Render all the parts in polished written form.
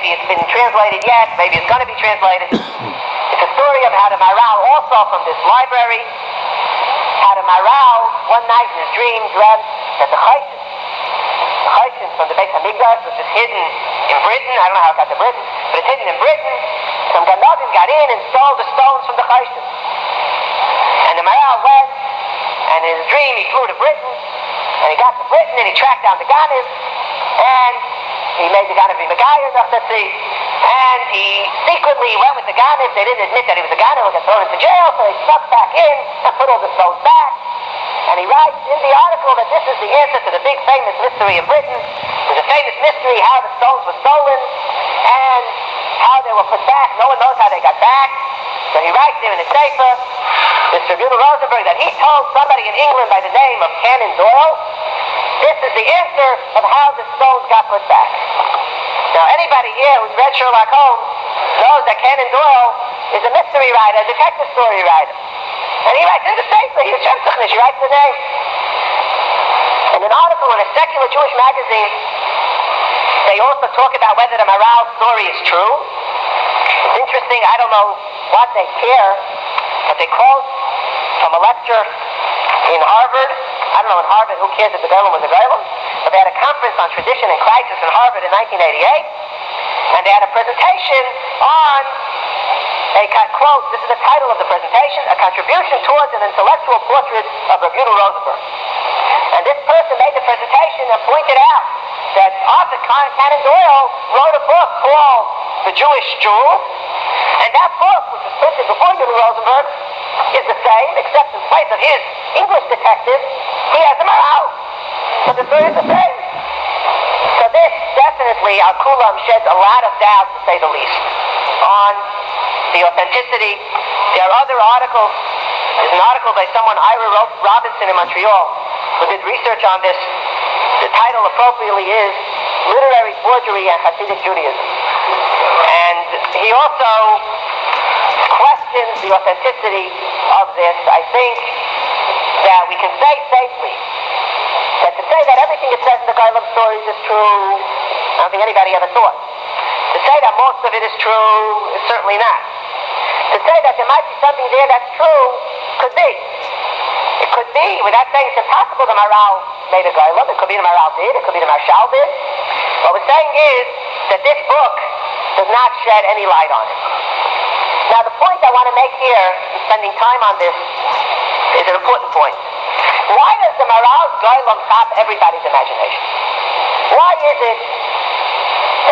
maybe it's been translated yet, maybe it's going to be translated. It's a story of how the Maharal, also from this library, how the Maharal, one night in his dream, dreamt that the Choshen from the Beit HaMikdash, which is hidden in Britain, I don't know how it got to Britain, but it's hidden in Britain, some Ganodim got in and stole the stones from the Choshen. And the Maharal went, and in his dream he flew to Britain, and he got to Britain and he tracked down the Ganim, and he made the Ganim be Megayer, and he secretly went with the Ganim. They didn't admit that he was a Ganim, he got thrown into jail, so he snuck back in and put all the stones back. And he writes in the article that this is the answer to the big famous mystery of Britain. There's a famous mystery how the stones were stolen and how they were put back. No one knows how they got back. So he writes there in the Sefer, Mr. Buell Rosenberg, that he told somebody in England by the name of Conan Doyle, this is the answer of how the stones got put back. Now anybody here who's read Sherlock Holmes knows that Conan Doyle is a mystery writer, a detective story writer. And he writes in the Sefer, he writes the name. In an article in a secular Jewish magazine, they also talk about whether the Maharal's story is true. It's interesting, I don't know what they care, but they quote from a lecture in Harvard. I don't know in Harvard, who cares if the Golem was a Golem? But they had a conference on tradition and crisis in Harvard in 1988, and they had a presentation on a quote, this is the title of the presentation, a contribution towards an intellectual portrait of Rabbi Rosenberg. And this person made the presentation and pointed out that Arthur Conan Doyle wrote a book called The Jewish Jewel, and that book, which was printed before Rabbi Rosenberg, is the same, except in place of his English detective, he has a Maharal. So the story is the same. So this definitely, Al Kulam sheds a lot of doubt, to say the least, on the authenticity. There are other articles. There's an article by someone, Ira Robinson in Montreal, who did research on this. The title appropriately is Literary Forgery and Hasidic Judaism. And he also questions the authenticity of this. I think that we can say safely that to say that everything it says in the Golem stories is true, I don't think anybody ever thought. To say that most of it is true is certainly not. To say that there might be something there that's true could be. It could be, without saying it's impossible the Maharal made a Golem. It could be the Maharal did, it could be the Marshal did. What we're saying is that this book does not shed any light on it. Now the point I want to make here, in spending time on this, is an important point. Why does the Maharal's Golem top everybody's imagination? Why is it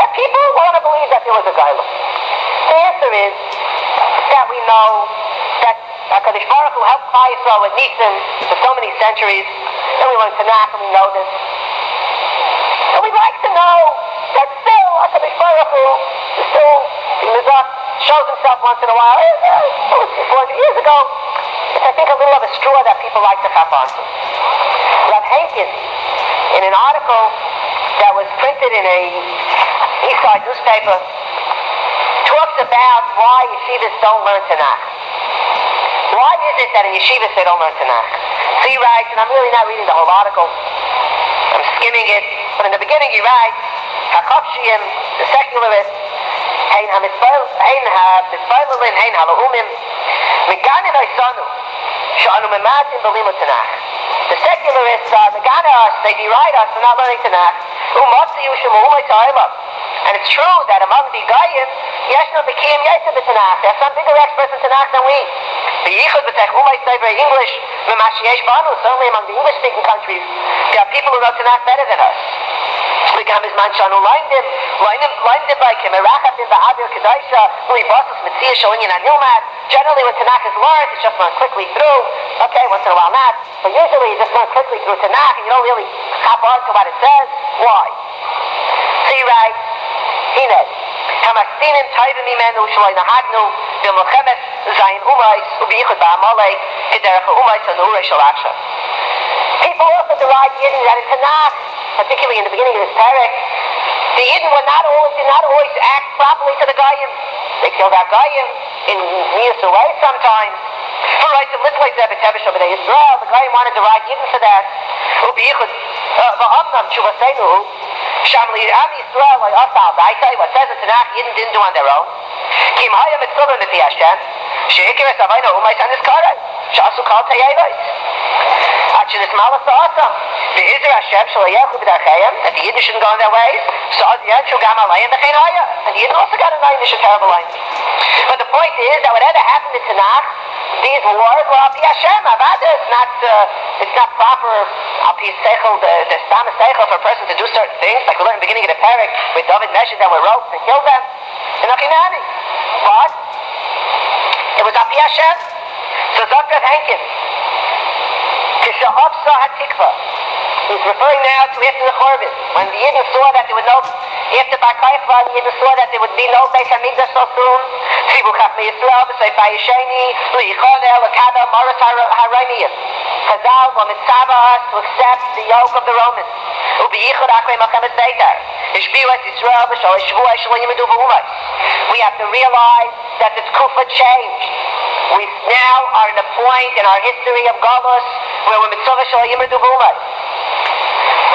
that people want to believe that there was a Golem? The answer is that we know that HaKadosh Baruch Hu helped Klal Yisrael with Nisan for so many centuries, and we learn Tanakh and we know this. And we'd like to know that still HaKadosh Baruch Hu is still shows himself once in a while. 400 years ago, it's I think a little of a straw that people like to hop onto. Rav Henkin, in an article that was printed in a East Side newspaper, talks about why yeshivas don't learn Tanakh. Why is it that in yeshivas they don't learn Tanakh? So he writes, and I'm really not reading the whole article, I'm skimming it, but in the beginning he writes, HaKopshiyim, the secularists, Hein ha-mispailelin, hein ha-la'umim, Meganim oisanu, she'anu mematim b'limud Tanakh. The secularists megane us, they deride us for not learning Tanakh. And it's true that among the Goyim, yeshnu b'kiyim yesed b'Tanakh. They have some bigger experts in Tanakh than we. B'yichud b'tech very English, v'mashiyesh banu. Certainly among the English-speaking countries, there are people who know Tanakh better than us. Generally, when Tanakh is learned, it's just learned quickly through. Okay, once in a while not. But usually you just learn quickly through Tanakh and you don't really hop on to what it says. Why? So he writes, Hine, Hamasinim Taivim Imenu Shaloi Nahagnu B'Milchemet Zayin Umais U'Biyichud Ba'amalei K'derech Umais Anurei Shalaksha. People also deride the idea that in Tanakh, particularly in the beginning of this parak, the Yidden did not always act properly to the Goyim. They killed our Goyim in Midas away sometimes. For right to live like Zebet Tevish over there, Israel, the Goyim wanted to ride Yidden for that. Shamli Am Yisrael like Asal. I tell you what says in Tanakh, Yidden didn't do on their own. Kim Hayam Mitzvah Neti Hashem. Sheikir Savayna Umay Tanis Karai. Shasu Kal Tayevais. Actually, this Malas awesome. The Israel Hashem Shalayechu B'Darchayim, that the Yidden shouldn't go on their ways. So the Yidden Gam Alayim B'Chein Haya. And the Yidden also got a line, this is a terrible line. But the point is that whatever happened in Tanakh, these wars were Al Pi Hashem. Avada, it's not proper Al Pi Seichel, the Stam Seichel for a person to do certain things. Like we learned in the beginning of the parak, with David measured them with ropes and killed them. In Achinani. But it was Al Pi Hashem. So Dr. Henkin, Kisha'opsa HaTikva. He's referring now to after the Chorban. When the Yidden saw that there was no, after Bar Kochba, the Yidden saw that there would be no Beis HaMikdash so soon. Tzivu Chachmei Yisrael, B'Sei Bayisheni, L'Yichoneh, L'Kada, Moros HaRaimiyim. Chazal will mitzvah us to accept the yoke of the Romans. U'B'Yichud Akrei Melchemes Beitar. Ishbiu Es Yisrael, B'Shol Shvuah Shelo Yimedu V'Umas. We have to realize that the Tkufa changed. We now are in a point in our history of Golus where we're mitzvah Shelo Yimedu V'Umas.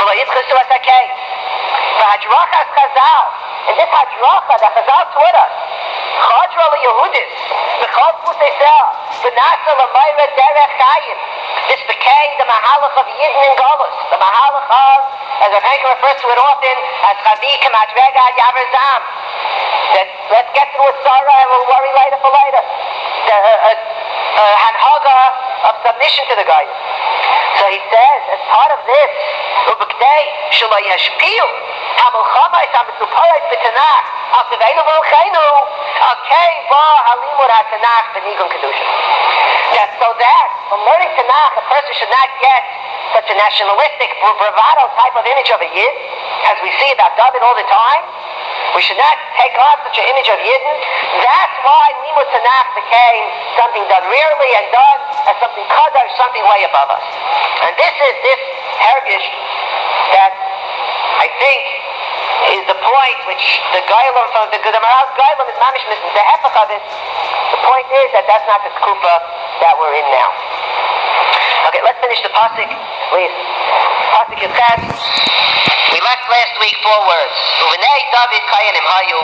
V'Lo Yitzchasu Es HaKeis. V'Hadrachas Chazal. And this Hadracha that Chazal taught us. Chadra L'Yehudis. V'Chol Pusei Sel. V'Nasa L'Mayra Derech Chayim. This became the Mahalach of Yidden in Golus. The Mahalach of, as Rav Henkel refers to it often, as Chavi Kamat Rega Yaver Zam. That let's get through with Sarah and we'll worry later for later. The Hanhaga of submission to the guy. So he says, as part of this, Ubekdei Shelo Yashpiu Hamulchamais Hamisuparais B'Tanach Al Teveinu V'Olcheinu Al Kei Ba Halimud HaTanach B'Nigun Kedusha. So that from learning Tanakh, a person should not get such a nationalistic bravado type of image of a Yid, as we see about David all the time. We should not take on such an image of Yidden. That's why Limud Tanakh became something done rarely and done as something kadosh, something way above us. And this is this hergish that I think is the point which the Golem from the Gemara's Golem is mamish missing. The hepech of it. The point is that that's not the tkufa that we're in now. Okay, let's finish the pasuk, please. Pasuk Yudches. We left last week 4 words. Uvenei David Kayanim Hayu.